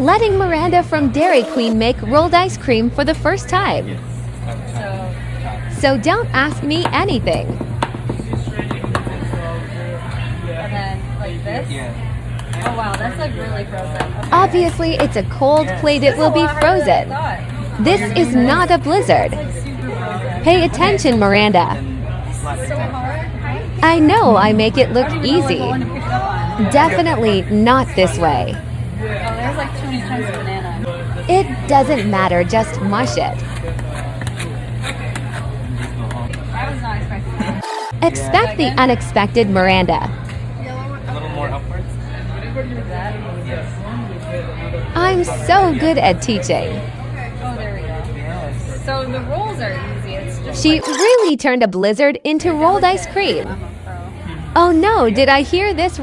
letting Miranda from Dairy Queen make rolled ice cream for the first time. So don't ask me anything. And then like this. Oh wow, that's like really frozen. Okay. Obviously, it's a cold plate. It will be frozen. This is not a blizzard. Pay attention, Miranda. So hard. I know I make it look I don't even know easy. what one to pick up on. Definitely not this way. Oh, there's like too many kinds of banana. It doesn't matter, just mush it. I was not expecting that. Expect the unexpected, Miranda. A little more upwards. I'm so good at teaching. Oh, there we go. So the rolls are easy. It's just She like, really turned a blizzard into rolled ice cream. I'm a pro. Oh no, did I hear this right?